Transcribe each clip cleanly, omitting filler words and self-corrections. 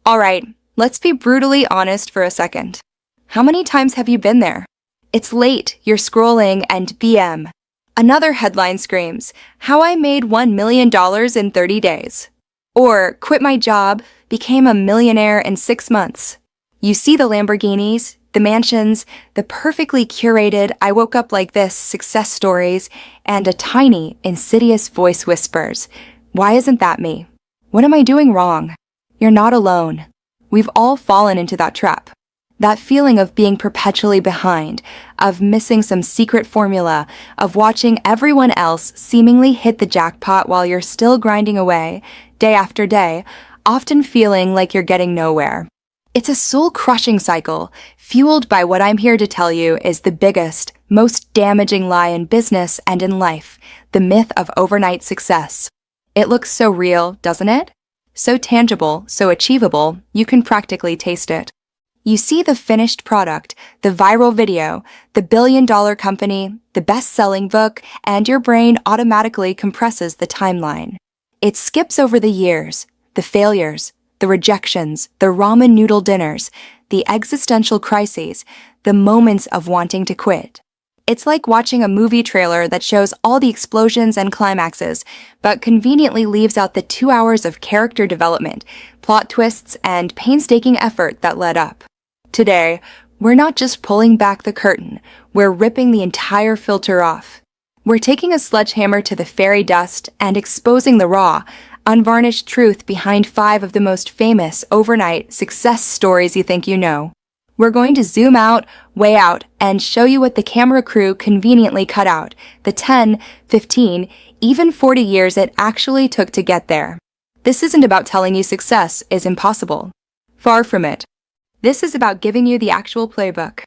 Alright, let's be brutally honest for a second. How many times have you been there? It's late, you're scrolling, and BM. Another headline screams, "How I made $1 million in 30 days." Or, "Quit my job, became a millionaire in 6 months." You see the Lamborghinis, the mansions, the perfectly curated "I woke up like this" success stories, and a tiny, insidious voice whispers, "Why isn't that me? What am I doing wrong?" You're not alone. We've all fallen into that trap. That feeling of being perpetually behind, of missing some secret formula, of watching everyone else seemingly hit the jackpot while you're still grinding away, day after day, often feeling like you're getting nowhere. It's a soul-crushing cycle, fueled by what I'm here to tell you is the biggest, most damaging lie in business and in life, the myth of overnight success. It looks so real, doesn't it? So tangible, so achievable, you can practically taste it. You see the finished product, the viral video, the billion-dollar company, the best-selling book, and your brain automatically compresses the timeline. It skips over the years, the failures, the rejections, the ramen noodle dinners, the existential crises, the moments of wanting to quit. It's like watching a movie trailer that shows all the explosions and climaxes, but conveniently leaves out the 2 hours of character development, plot twists, and painstaking effort that led up. Today, we're not just pulling back the curtain, we're ripping the entire filter off. We're taking a sledgehammer to the fairy dust and exposing the raw, unvarnished truth behind 5 of the most famous overnight success stories you think you know. We're going to zoom out, way out, and show you what the camera crew conveniently cut out, the 10, 15, even 40 years it actually took to get there. This isn't about telling you success is impossible. Far from it. This is about giving you the actual playbook.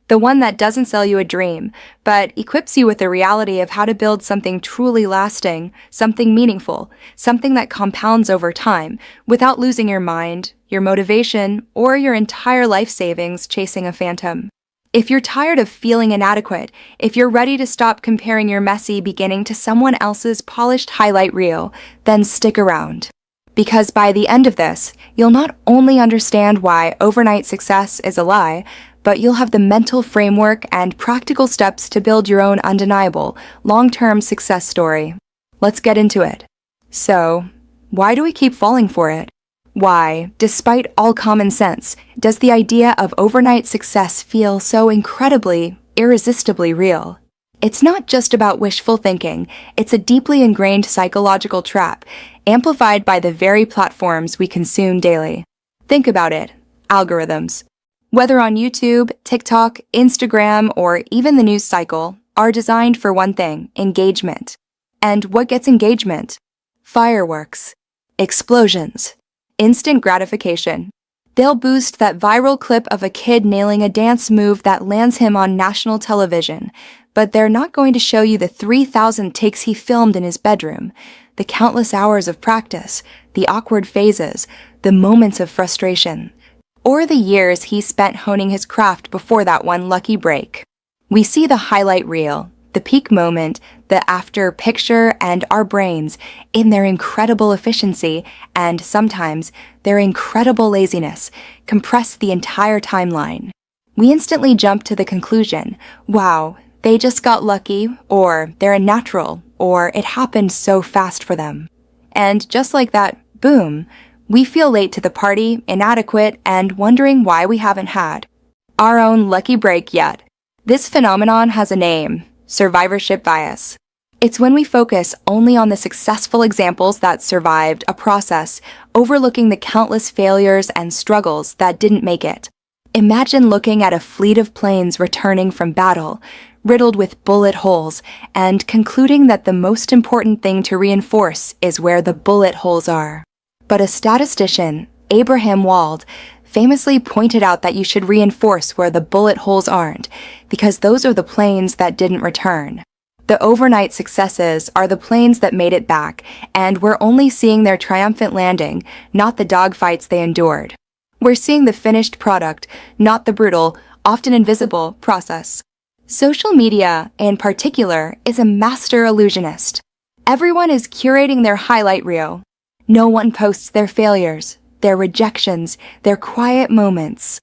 The one that doesn't sell you a dream, but equips you with the reality of how to build something truly lasting, something meaningful, something that compounds over time, without losing your mind, your motivation, or your entire life savings chasing a phantom. If you're tired of feeling inadequate, if you're ready to stop comparing your messy beginning to someone else's polished highlight reel, then stick around. Because by the end of this, you'll not only understand why overnight success is a lie, but you'll have the mental framework and practical steps to build your own undeniable, long-term success story. Let's get into it. So, why do we keep falling for it? Why, despite all common sense, does the idea of overnight success feel so incredibly, irresistibly real? It's not just about wishful thinking, it's a deeply ingrained psychological trap, amplified by the very platforms we consume daily. Think about it. Algorithms, whether on YouTube, TikTok, Instagram, or even the news cycle, are designed for one thing: engagement. And what gets engagement? Fireworks, explosions, instant gratification. They'll boost that viral clip of a kid nailing a dance move that lands him on national television, but they're not going to show you the 3,000 takes he filmed in his bedroom, the countless hours of practice, the awkward phases, the moments of frustration, or the years he spent honing his craft before that one lucky break. We see the highlight reel, the peak moment, the after picture, and our brains, in their incredible efficiency and sometimes their incredible laziness, compress the entire timeline. We instantly jump to the conclusion, wow, they just got lucky, or they're a natural, or it happened so fast for them. And just like that, boom, we feel late to the party, inadequate, and wondering why we haven't had our own lucky break yet. This phenomenon has a name: survivorship bias. It's when we focus only on the successful examples that survived a process, overlooking the countless failures and struggles that didn't make it. Imagine looking at a fleet of planes returning from battle, riddled with bullet holes, and concluding that the most important thing to reinforce is where the bullet holes are. But a statistician, Abraham Wald, famously pointed out that you should reinforce where the bullet holes aren't, because those are the planes that didn't return. The overnight successes are the planes that made it back, and we're only seeing their triumphant landing, not the dogfights they endured. We're seeing the finished product, not the brutal, often invisible, process. Social media, in particular, is a master illusionist. Everyone is curating their highlight reel. No one posts their failures, their rejections, their quiet moments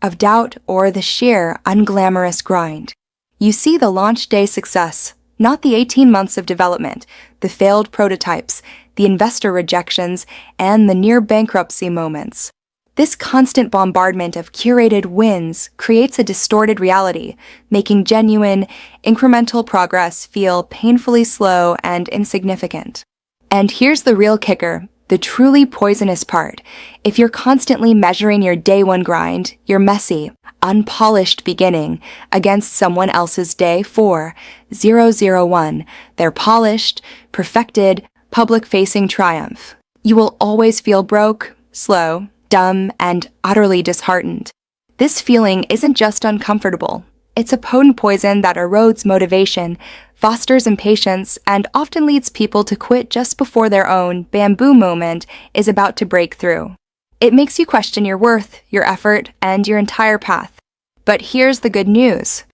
of doubt, or the sheer, unglamorous grind. You see the launch day success, not the 18 months of development, the failed prototypes, the investor rejections, and the near bankruptcy moments. This constant bombardment of curated wins creates a distorted reality, making genuine, incremental progress feel painfully slow and insignificant. And here's the real kicker, the truly poisonous part. If you're constantly measuring your day one grind, your messy, unpolished beginning, against someone else's day 4,001, their polished, perfected, public-facing triumph, you will always feel broke, slow, dumb, and utterly disheartened. This feeling isn't just uncomfortable. It's a potent poison that erodes motivation, fosters impatience, and often leads people to quit just before their own bamboo moment is about to break through. It makes you question your worth, your effort, and your entire path. But here's the good news.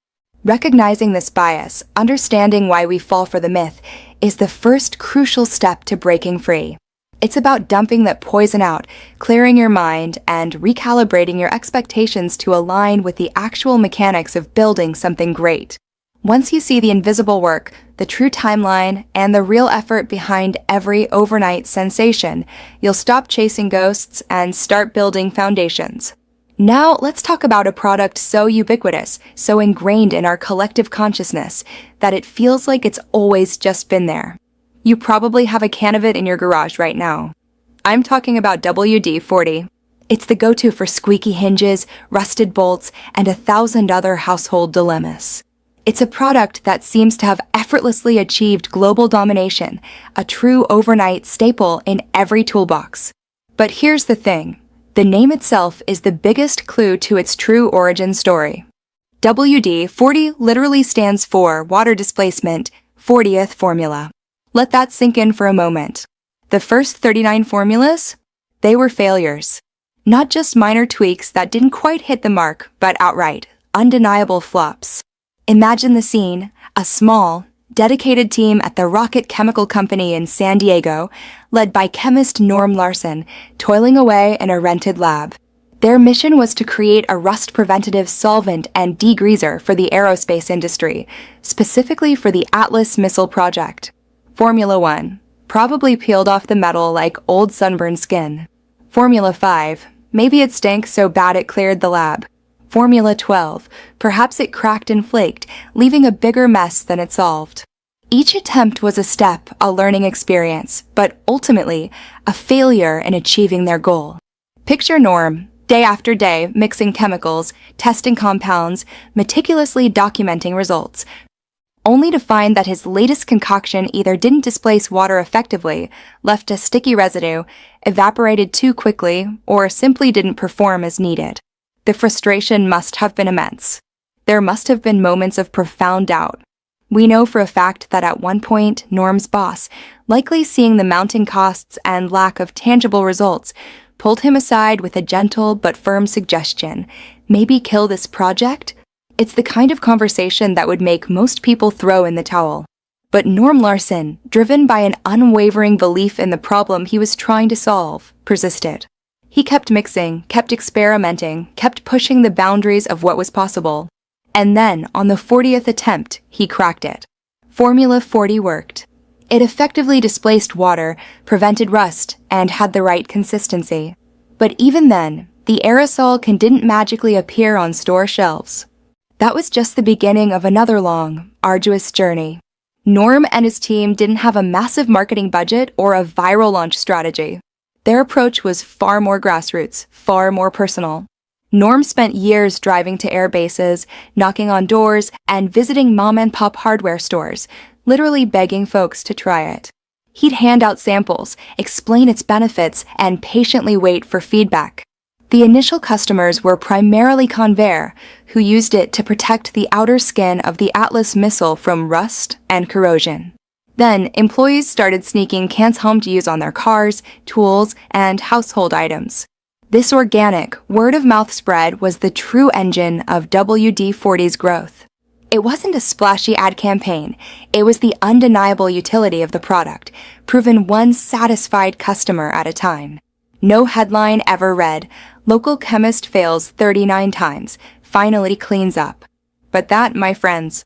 Recognizing this bias, understanding why we fall for the myth, is the first crucial step to breaking free. It's about dumping that poison out, clearing your mind, and recalibrating your expectations to align with the actual mechanics of building something great. Once you see the invisible work, the true timeline, and the real effort behind every overnight sensation, you'll stop chasing ghosts and start building foundations. Now, let's talk about a product so ubiquitous, so ingrained in our collective consciousness, that it feels like it's always just been there. You probably have a can of it in your garage right now. I'm talking about WD-40. It's the go-to for squeaky hinges, rusted bolts, and 1,000 other household dilemmas. It's a product that seems to have effortlessly achieved global domination, a true overnight staple in every toolbox. But here's the thing. The name itself is the biggest clue to its true origin story. WD-40 literally stands for Water Displacement 40th Formula. Let that sink in for a moment. The first 39 formulas? They were failures. Not just minor tweaks that didn't quite hit the mark, but outright, undeniable flops. Imagine the scene, a small, dedicated team at the Rocket Chemical Company in San Diego, led by chemist Norm Larson, toiling away in a rented lab. Their mission was to create a rust-preventative solvent and degreaser for the aerospace industry, specifically for the Atlas missile project. Formula 1, probably peeled off the metal like old sunburned skin. Formula 5, maybe it stank so bad it cleared the lab. Formula 12, perhaps it cracked and flaked, leaving a bigger mess than it solved. Each attempt was a step, a learning experience, but ultimately, a failure in achieving their goal. Picture Norm, day after day, mixing chemicals, testing compounds, meticulously documenting results, only to find that his latest concoction either didn't displace water effectively, left a sticky residue, evaporated too quickly, or simply didn't perform as needed. The frustration must have been immense. There must have been moments of profound doubt. We know for a fact that at one point, Norm's boss, likely seeing the mounting costs and lack of tangible results, pulled him aside with a gentle but firm suggestion, maybe kill this project? It's the kind of conversation that would make most people throw in the towel. But Norm Larson, driven by an unwavering belief in the problem he was trying to solve, persisted. He kept mixing, kept experimenting, kept pushing the boundaries of what was possible. And then, on the 40th attempt, he cracked it. Formula 40 worked. It effectively displaced water, prevented rust, and had the right consistency. But even then, the aerosol didn't magically appear on store shelves. That was just the beginning of another long, arduous journey. Norm and his team didn't have a massive marketing budget or a viral launch strategy. Their approach was far more grassroots, far more personal. Norm spent years driving to air bases, knocking on doors, and visiting mom-and-pop hardware stores, literally begging folks to try it. He'd hand out samples, explain its benefits, and patiently wait for feedback. The initial customers were primarily Convair, who used it to protect the outer skin of the Atlas missile from rust and corrosion. Then, employees started sneaking cans home to use on their cars, tools, and household items. This organic, word-of-mouth spread was the true engine of WD-40's growth. It wasn't a splashy ad campaign. It was the undeniable utility of the product, proven one satisfied customer at a time. No headline ever read, "Local chemist fails 39 times, finally cleans up." But that, my friends,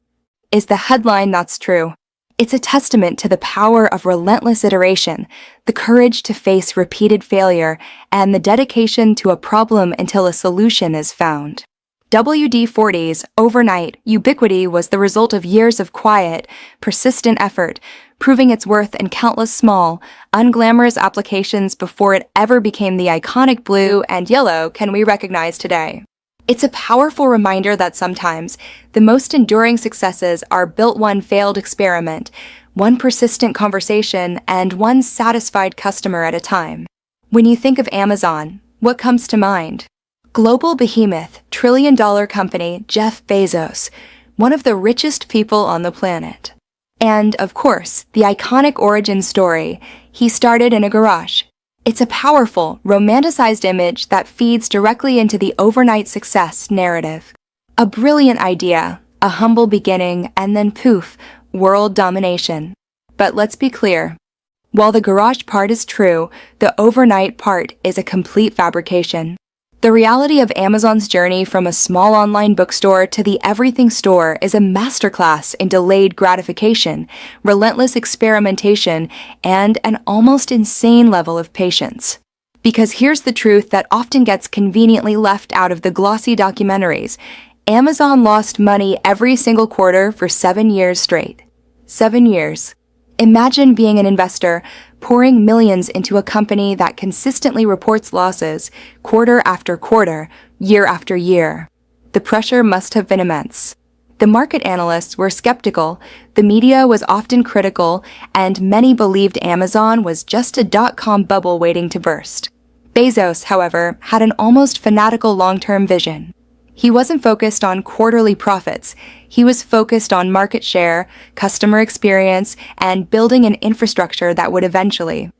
is the headline that's true. It's a testament to the power of relentless iteration, the courage to face repeated failure, and the dedication to a problem until a solution is found. WD-40's overnight ubiquity was the result of years of quiet, persistent effort, proving its worth in countless small, unglamorous applications before it ever became the iconic blue and yellow can we recognize today. It's a powerful reminder that sometimes the most enduring successes are built one failed experiment, one persistent conversation, and one satisfied customer at a time. When you think of Amazon, what comes to mind? Global behemoth, trillion-dollar company Jeff Bezos, one of the richest people on the planet. And, of course, the iconic origin story, he started in a garage. It's a powerful, romanticized image that feeds directly into the overnight success narrative. A brilliant idea, a humble beginning, and then poof, world domination. But let's be clear. While the garage part is true, the overnight part is a complete fabrication. The reality of Amazon's journey from a small online bookstore to the everything store is a masterclass in delayed gratification, relentless experimentation, and an almost insane level of patience. Because here's the truth that often gets conveniently left out of the glossy documentaries. Amazon lost money every single quarter for 7 years straight. 7 years. Imagine being an investor, pouring millions into a company that consistently reports losses, quarter after quarter, year after year. The pressure must have been immense. The market analysts were skeptical, the media was often critical, and many believed Amazon was just a dot-com bubble waiting to burst. Bezos, however, had an almost fanatical long-term vision. He wasn't focused on quarterly profits. He was focused on market share, customer experience, and building an infrastructure that would eventually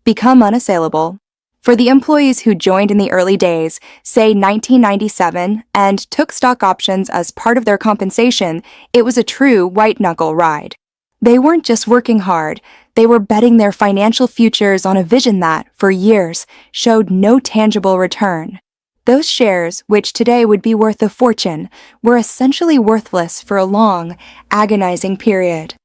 become unassailable. For the employees who joined in the early days, say 1997, and took stock options as part of their compensation, it was a true white-knuckle ride. They weren't just working hard, they were betting their financial futures on a vision that, for years, showed no tangible return. Those shares, which today would be worth a fortune, were essentially worthless for a long, agonizing period.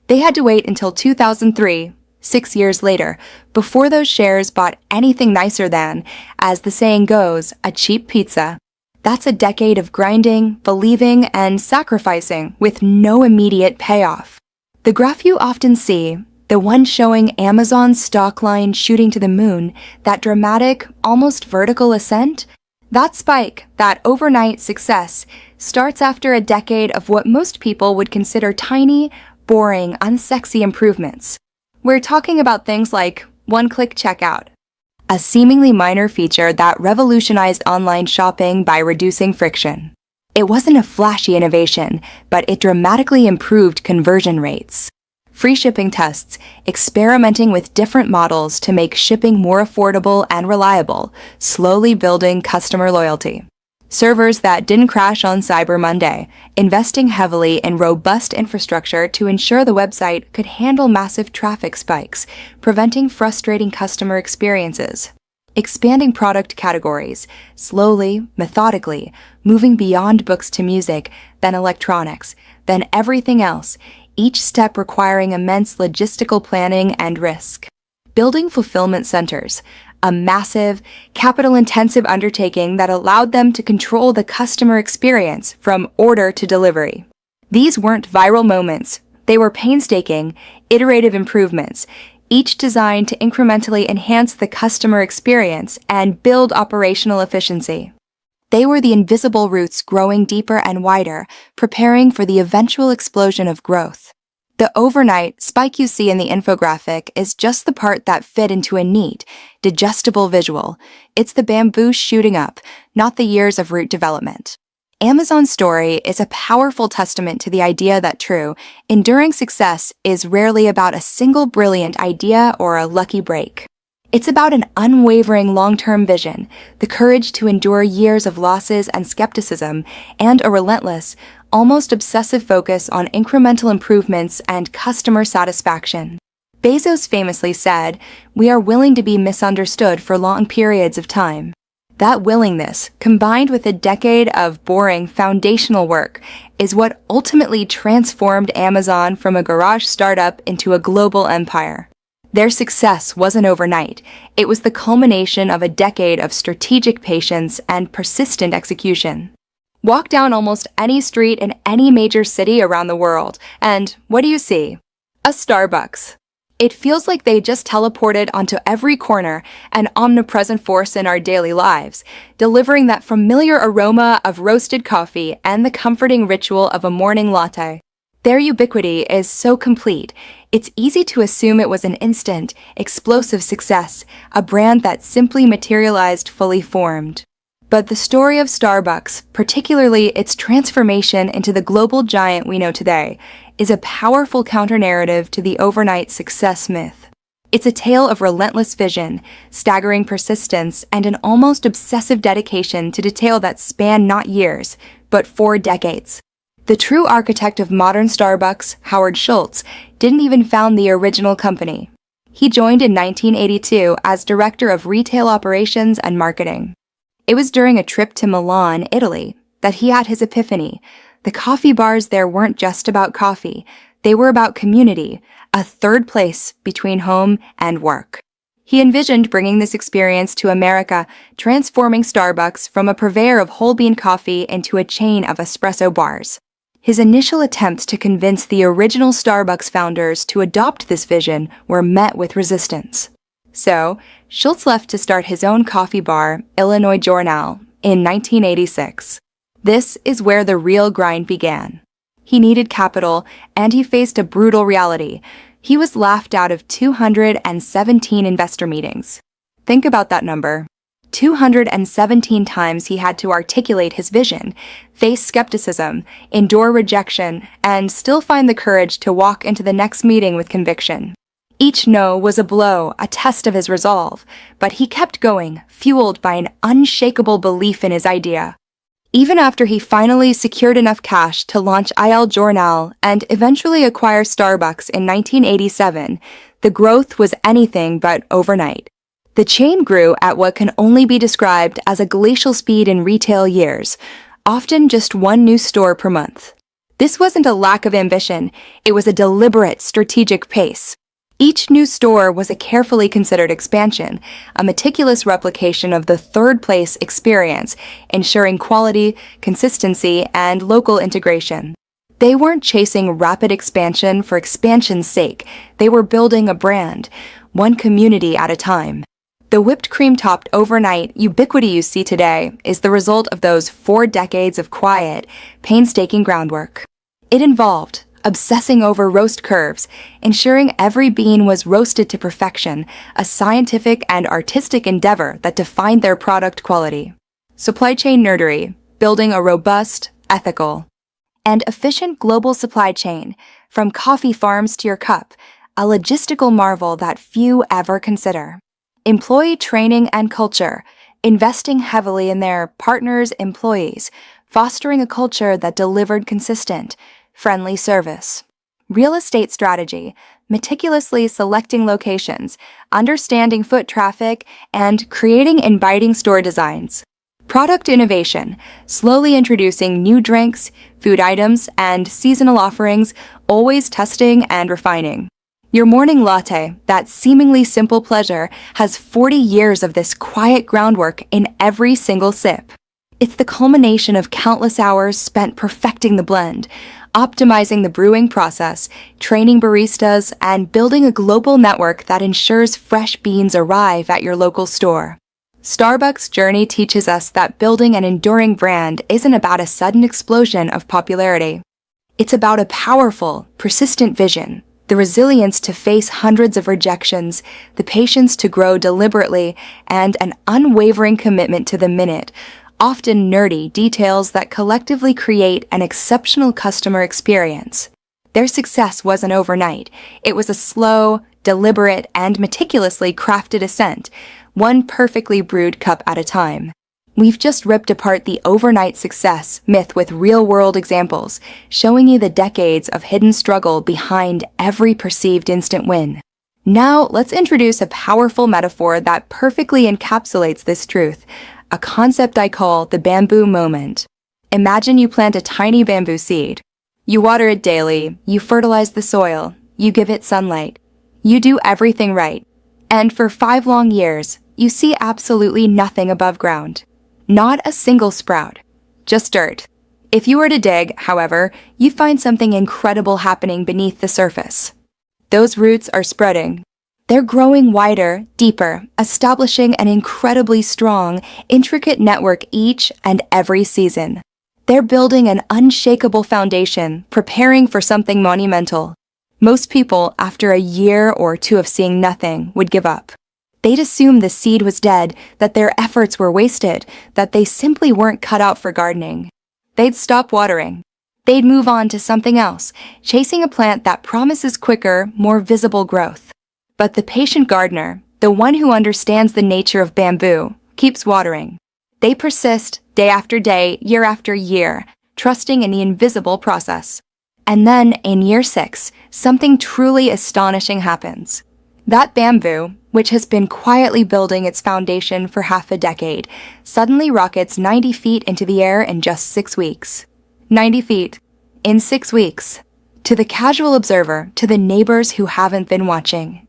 They had to wait until 2003, 6 years later, before those shares bought anything nicer than, as the saying goes, a cheap pizza. That's a decade of grinding, believing, and sacrificing with no immediate payoff. The graph you often see, the one showing Amazon's stock line shooting to the moon, that dramatic, almost vertical ascent, that spike, that overnight success, starts after a decade of what most people would consider tiny, boring, unsexy improvements. We're talking about things like one-click checkout, a seemingly minor feature that revolutionized online shopping by reducing friction. It wasn't a flashy innovation, but it dramatically improved conversion rates. Free shipping tests, experimenting with different models to make shipping more affordable and reliable, slowly building customer loyalty. Servers that didn't crash on Cyber Monday, investing heavily in robust infrastructure to ensure the website could handle massive traffic spikes, preventing frustrating customer experiences. Expanding product categories, slowly, methodically, moving beyond books to music, then electronics, then everything else, each step requiring immense logistical planning and risk. Building fulfillment centers, a massive, capital-intensive undertaking that allowed them to control the customer experience from order to delivery. These weren't viral moments. They were painstaking, iterative improvements, each designed to incrementally enhance the customer experience and build operational efficiency. They were the invisible roots growing deeper and wider, preparing for the eventual explosion of growth. The overnight spike you see in the infographic is just the part that fit into a neat, digestible visual. It's the bamboo shooting up, not the years of root development. Amazon's story is a powerful testament to the idea that true, enduring success is rarely about a single brilliant idea or a lucky break. It's about an unwavering long-term vision, the courage to endure years of losses and skepticism, and a relentless, almost obsessive focus on incremental improvements and customer satisfaction. Bezos famously said, "We are willing to be misunderstood for long periods of time." That willingness, combined with a decade of boring foundational work, is what ultimately transformed Amazon from a garage startup into a global empire. Their success wasn't overnight. It was the culmination of a decade of strategic patience and persistent execution. Walk down almost any street in any major city around the world, and what do you see? A Starbucks. It feels like they just teleported onto every corner, an omnipresent force in our daily lives, delivering that familiar aroma of roasted coffee and the comforting ritual of a morning latte. Their ubiquity is so complete, it's easy to assume it was an instant, explosive success, a brand that simply materialized fully formed. But the story of Starbucks, particularly its transformation into the global giant we know today, is a powerful counter-narrative to the overnight success myth. It's a tale of relentless vision, staggering persistence, and an almost obsessive dedication to detail that span not years, but 4 decades. The true architect of modern Starbucks, Howard Schultz, didn't even found the original company. He joined in 1982 as Director of Retail Operations and Marketing. It was during a trip to Milan, Italy, that he had his epiphany. The coffee bars there weren't just about coffee. They were about community, a third place between home and work. He envisioned bringing this experience to America, transforming Starbucks from a purveyor of whole bean coffee into a chain of espresso bars. His initial attempts to convince the original Starbucks founders to adopt this vision were met with resistance. So, Schultz left to start his own coffee bar, Illinois Journal, in 1986. This is where the real grind began. He needed capital, and he faced a brutal reality. He was laughed out of 217 investor meetings. Think about that number. 217 times he had to articulate his vision, face skepticism, endure rejection, and still find the courage to walk into the next meeting with conviction. Each no was a blow, a test of his resolve, but he kept going, fueled by an unshakable belief in his idea. Even after he finally secured enough cash to launch Il Giornale and eventually acquire Starbucks in 1987, the growth was anything but overnight. The chain grew at what can only be described as a glacial speed in retail years, often just 1 new store per month. This wasn't a lack of ambition, it was a deliberate, strategic pace. Each new store was a carefully considered expansion, a meticulous replication of the third place experience, ensuring quality, consistency, and local integration. They weren't chasing rapid expansion for expansion's sake. They were building a brand, one community at a time. The whipped cream-topped overnight ubiquity you see today is the result of those 4 decades of quiet, painstaking groundwork. It involved obsessing over roast curves, ensuring every bean was roasted to perfection, a scientific and artistic endeavor that defined their product quality. Supply chain nerdery, building a robust, ethical, and efficient global supply chain, from coffee farms to your cup, a logistical marvel that few ever consider. Employee training and culture, investing heavily in their partners' employees, fostering a culture that delivered consistent, friendly service. Real estate strategy, meticulously selecting locations, understanding foot traffic, and creating inviting store designs. Product innovation, slowly introducing new drinks, food items, and seasonal offerings, always testing and refining. Your morning latte, that seemingly simple pleasure, has 40 years of this quiet groundwork in every single sip. It's the culmination of countless hours spent perfecting the blend, optimizing the brewing process, training baristas, and building a global network that ensures fresh beans arrive at your local store. Starbucks' journey teaches us that building an enduring brand isn't about a sudden explosion of popularity. It's about a powerful, persistent vision, the resilience to face hundreds of rejections, the patience to grow deliberately, and an unwavering commitment to the minute, often nerdy details that collectively create an exceptional customer experience. Their success wasn't overnight. It was a slow, deliberate, and meticulously crafted ascent, one perfectly brewed cup at a time. We've just ripped apart the overnight success myth with real-world examples, showing you the decades of hidden struggle behind every perceived instant win. Now, let's introduce a powerful metaphor that perfectly encapsulates this truth, a concept I call the bamboo moment. Imagine you plant a tiny bamboo seed. You water it daily, you fertilize the soil, you give it sunlight. You do everything right. And for 5 long years, you see absolutely nothing above ground. Not a single sprout. Just dirt. If you were to dig, however, you find something incredible happening beneath the surface. Those roots are spreading. They're growing wider, deeper, establishing an incredibly strong, intricate network each and every season. They're building an unshakable foundation, preparing for something monumental. Most people, after a year or 2 of seeing nothing, would give up. They'd assume the seed was dead, that their efforts were wasted, that they simply weren't cut out for gardening. They'd stop watering. They'd move on to something else, chasing a plant that promises quicker, more visible growth. But the patient gardener, the one who understands the nature of bamboo, keeps watering. They persist, day after day, year after year, trusting in the invisible process. And then, in year 6, something truly astonishing happens. That bamboo, which has been quietly building its foundation for half a decade, suddenly rockets 90 feet into the air in just 6 weeks. 90 feet. In 6 weeks. To the casual observer, to the neighbors who haven't been watching.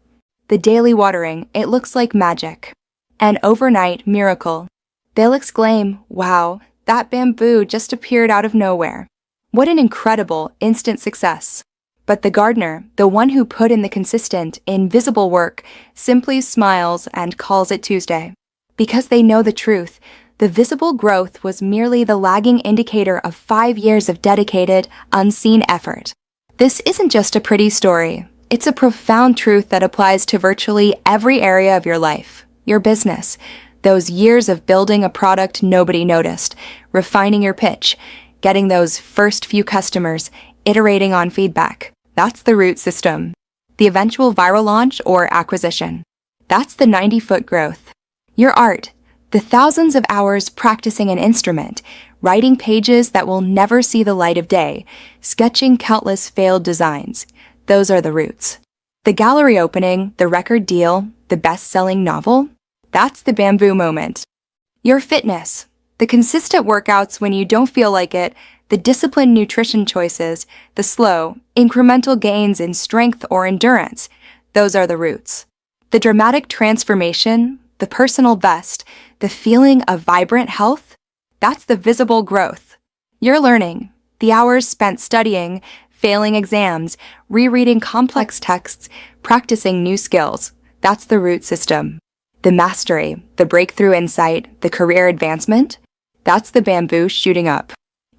The daily watering, it looks like magic. An overnight miracle. They'll exclaim, "Wow, that bamboo just appeared out of nowhere. What an incredible, instant success." But the gardener, the one who put in the consistent, invisible work, simply smiles and calls it Tuesday. Because they know the truth, the visible growth was merely the lagging indicator of 5 years of dedicated, unseen effort. This isn't just a pretty story. It's a profound truth that applies to virtually every area of your life, your business, those years of building a product nobody noticed, refining your pitch, getting those first few customers, iterating on feedback. That's the root system. The eventual viral launch or acquisition. That's the 90-foot growth. Your art, the thousands of hours practicing an instrument, writing pages that will never see the light of day, sketching countless failed designs. Those are the roots. The gallery opening, the record deal, the best-selling novel, that's the bamboo moment. Your fitness, the consistent workouts when you don't feel like it, the disciplined nutrition choices, the slow, incremental gains in strength or endurance, those are the roots. The dramatic transformation, the personal best, the feeling of vibrant health, that's the visible growth. You're learning, the hours spent studying, failing exams, rereading complex texts, practicing new skills, that's the root system. The mastery, the breakthrough insight, the career advancement, that's the bamboo shooting up.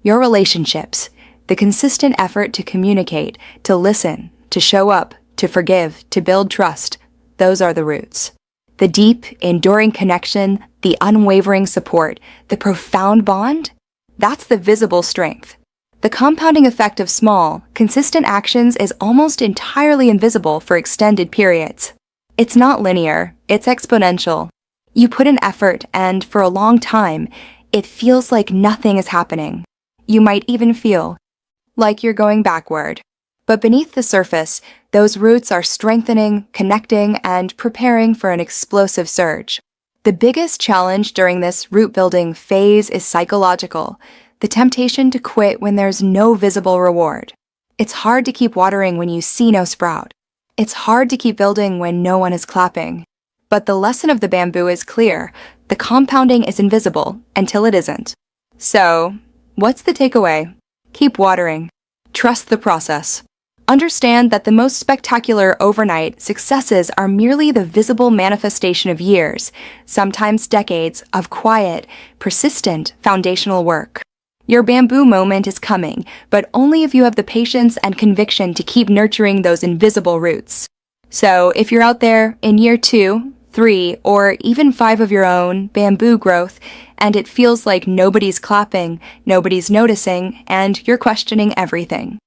Your relationships, the consistent effort to communicate, to listen, to show up, to forgive, to build trust, those are the roots. The deep, enduring connection, the unwavering support, the profound bond, that's the visible strength. The compounding effect of small, consistent actions is almost entirely invisible for extended periods. It's not linear, it's exponential. You put in effort and, for a long time, it feels like nothing is happening. You might even feel like you're going backward. But beneath the surface, those roots are strengthening, connecting, and preparing for an explosive surge. The biggest challenge during this root-building phase is psychological, the temptation to quit when there's no visible reward. It's hard to keep watering when you see no sprout. It's hard to keep building when no one is clapping. But the lesson of the bamboo is clear. The compounding is invisible until it isn't. So, what's the takeaway? Keep watering. Trust the process. Understand that the most spectacular overnight successes are merely the visible manifestation of years, sometimes decades, of quiet, persistent, foundational work. Your bamboo moment is coming, but only if you have the patience and conviction to keep nurturing those invisible roots. So, if you're out there in year 2, 3, or even 5 of your own bamboo growth, and it feels like nobody's clapping, nobody's noticing, and you're questioning everything,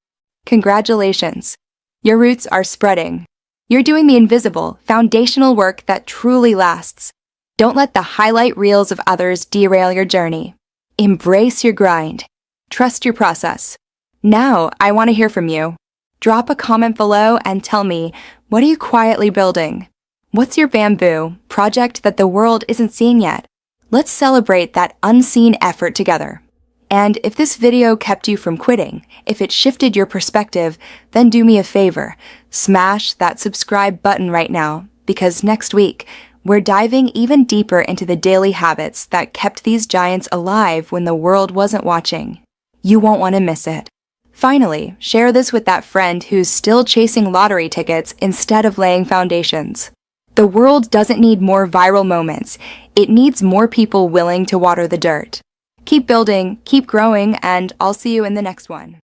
congratulations. Your roots are spreading. You're doing the invisible, foundational work that truly lasts. Don't let the highlight reels of others derail your journey. Embrace your grind. Trust your process. Now, I want to hear from you. Drop a comment below and tell me, what are you quietly building? What's your bamboo project that the world isn't seeing yet? Let's celebrate that unseen effort together. And if this video kept you from quitting, if it shifted your perspective, then do me a favor. Smash that subscribe button right now, because next week, we're diving even deeper into the daily habits that kept these giants alive when the world wasn't watching. You won't want to miss it. Finally, share this with that friend who's still chasing lottery tickets instead of laying foundations. The world doesn't need more viral moments. It needs more people willing to water the dirt. Keep building, keep growing, and I'll see you in the next one.